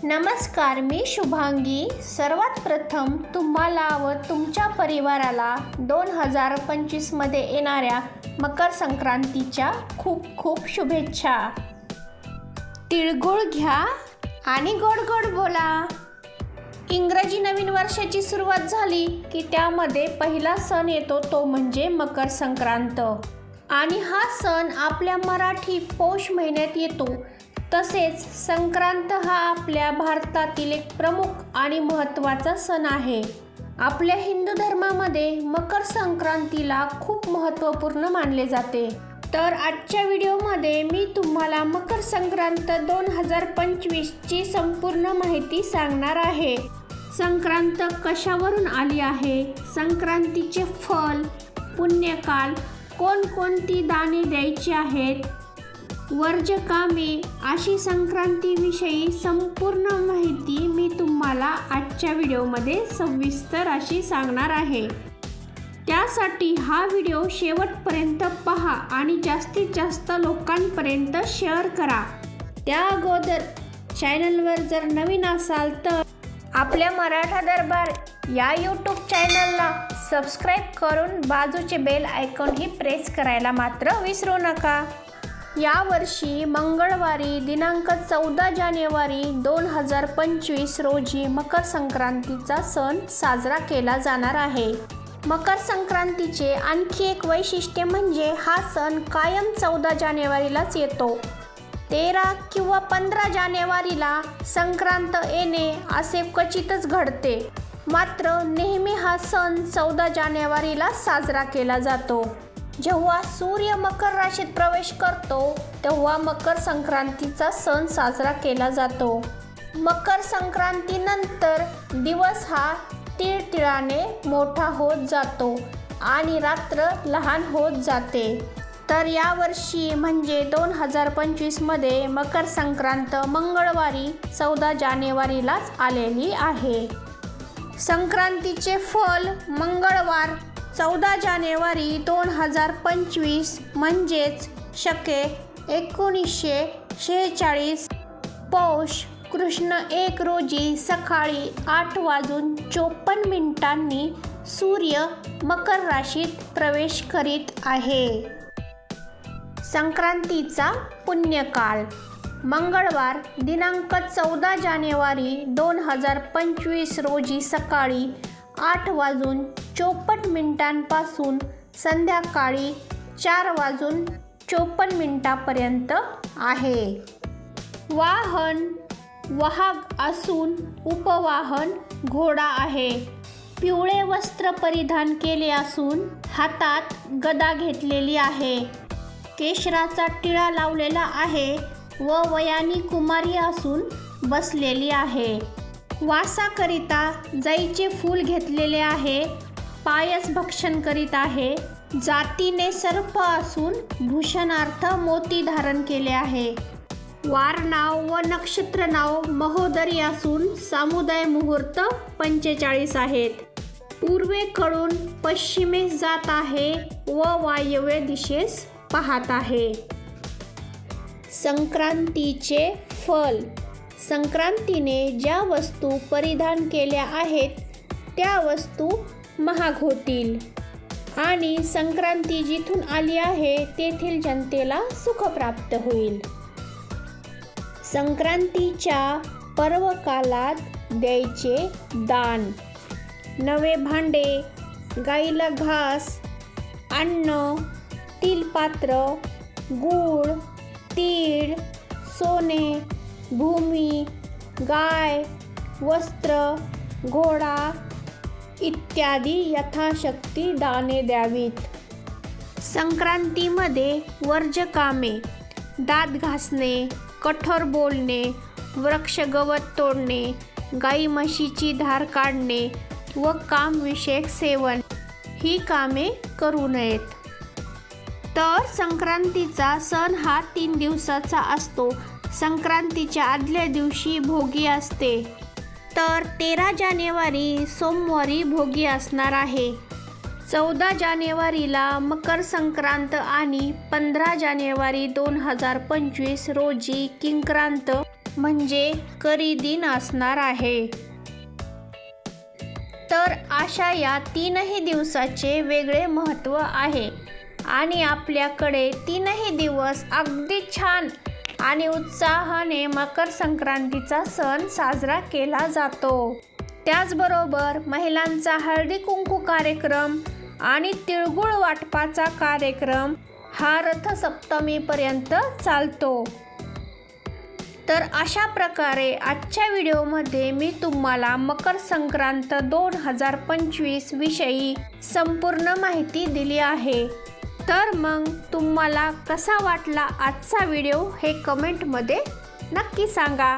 नमस्कार, मी शुभांगी। सर्वात प्रथम तुम्हाला व तुमच्या परिवाराला 2025 मध्ये येणाऱ्या मकर संक्रांतीच्या खूप खूप शुभेच्छा। तिळगुळ घ्या आणि गोड गोड बोला। इंग्रजी नवीन वर्षाची सुरुवात झाली की त्यामध्ये पहिला सण येतो तो म्हणजे मकर संक्रांत। आणि हा सण आपल्या मराठी पौष महिन्यात येतो। तसेच संक्रांत हा आपल्या भारतातील एक प्रमुख आणि महत्त्वाचा सण आहे। आपल्या हिंदू धर्मामध्ये मकर संक्रांतीला खूप महत्त्वपूर्ण मानले जाते। तर आजच्या व्हिडिओमध्ये मी तुम्हाला मकर संक्रांत 2025 ची संपूर्ण माहिती सांगणार आहे। संक्रांत कशावरून आली आहे, संक्रांतीचे फल, पुण्यकाल, कोणकोणती दाने द्यायची आहेत, वर्ज कामे अशी संक्रांतीविषयी संपूर्ण माहिती मी तुम्हाला आजच्या व्हिडिओमध्ये सविस्तर अशी सांगणार आहे। त्यासाठी हा व्हिडिओ शेवटपर्यंत पहा आणि जास्तीत जास्त लोकांपर्यंत शेअर करा। त्या अगोदर चॅनलवर जर नवीन असाल तर आपल्या मराठा दरबार या यूट्यूब चॅनलला सबस्क्राईब करून बाजूचे बेल आयकॉनही प्रेस करायला मात्र विसरू नका। यावर्षी मंगळवारी दिनांक 14 जानेवारी 2025 रोजी मकर संक्रांतीचा सण साजरा केला जाणार आहे। मकर संक्रांतीचे आणखी एक वैशिष्ट्य म्हणजे हा सण कायम 14 जानेवारीलाच येतो। 13 किंवा 15 जानेवारीला संक्रांत येणे असे क्वचितच घडते, मात्र नेहमी हा सण 14 जानेवारीला साजरा केला जातो। जेव्हा सूर्य मकर राशीत प्रवेश करतो तेव्हा मकर संक्रांतीचा सण साजरा केला जातो। मकर संक्रांतीनंतर दिवस हा तिळतिळाने मोठा होत जातो आणि रात्र लहान होत जाते। तर यावर्षी म्हणजे 2025 मध्ये मकर संक्रांत मंगळवारी 14 जानेवारीलाच आलेली आहे। संक्रांतीचे फल मंगळवार 14 जानेवारी 2025 म्हणजेच शके 1946 पौष कृष्ण 1 रोजी सकाळी 8:54 सूर्य मकर राशीत प्रवेश करीत आहे। संक्रांतीचा पुण्यकाल मंगळवार दिनांक 14 जानेवारी 2025 रोजी सकाळी 8:54 पासून संध्याकाळी 4:54 पर्यंत आहे। वाहन वाहक असून उपवाहन घोडा आहे। पिवळे वस्त्र परिधान केले असून हातात गदा घेतलेली आहे। केशराचा टिळा लावलेला आहे व वयानी कुमारी असून बसलेली आहे। वासाकरिता जाईचे फूल घेतलेले आहे। पायस भक्षण करीत आहे। जातीने सर्प असून भूषणार्थ मोती धारण केले आहे। वार नाव व नक्षत्र नाव महोदरी असून सामुदाय मुहूर्त 45 आहेत। पूर्वेकडून पश्चिमेस जात आहे व वायव्य दिशेस पाहत आहे। संक्रांतीचे फल संक्रांतीने ज्या वस्तू परिधान केल्या आहेत त्या वस्तू महाग होतील आणि संक्रांती जिथून आली आहे तेथील जनतेला सुख प्राप्त होईल। संक्रांतीच्या पर्वकालात द्यायचे दान: नवे भांडे, गाईला घास, अन्न, तिलपात्र, गूळ, तीळ, सोने, भूमी, गाय, वस्त्र, घोडा इत्यादी यथाशक्ती दाने द्यावीत। संक्रांतीमध्ये वर्ज कामे: दात घासणे, कठोर बोलणे, वृक्ष गवत तोडणे, गाई म्हशीची धार काढणे व कामविषयक सेवन ही कामे करू नयेत। तर संक्रांतीचा सण हा 3 दिवसाचा असतो। संक्रांतीच्या आदल्या दिवशी भोगी असते, तर 13 जानेवारी सोमवारी भोगी असणार आहे। 14 जानेवारीला मकर संक्रांत आणि 15 जानेवारी 2025 रोजी किंक्रांत म्हणजे करी दिन असणार आहे। तर अशा या 3ही दिवसाचे वेगळे महत्त्व आहे आणि आपल्याकडे 3ही दिवस अगदी छान आणि उत्साहाने मकर संक्रांतीचा सण साजरा केला जातो। त्याचबरोबर महिलांचा हळदी कुंकू कार्यक्रम आणि तिळगुळ वाटपाचा कार्यक्रम हा रथसप्तमीपर्यंत चालतो। तर अशा प्रकारे आजच्या व्हिडिओमध्ये मी तुम्हाला मकर संक्रांत 2025 विषयी संपूर्ण माहिती दिली आहे। तर मग तुम्हाला कसा वाटला आजचा व्हिडिओ हे कमेंटमध्ये नक्की सांगा।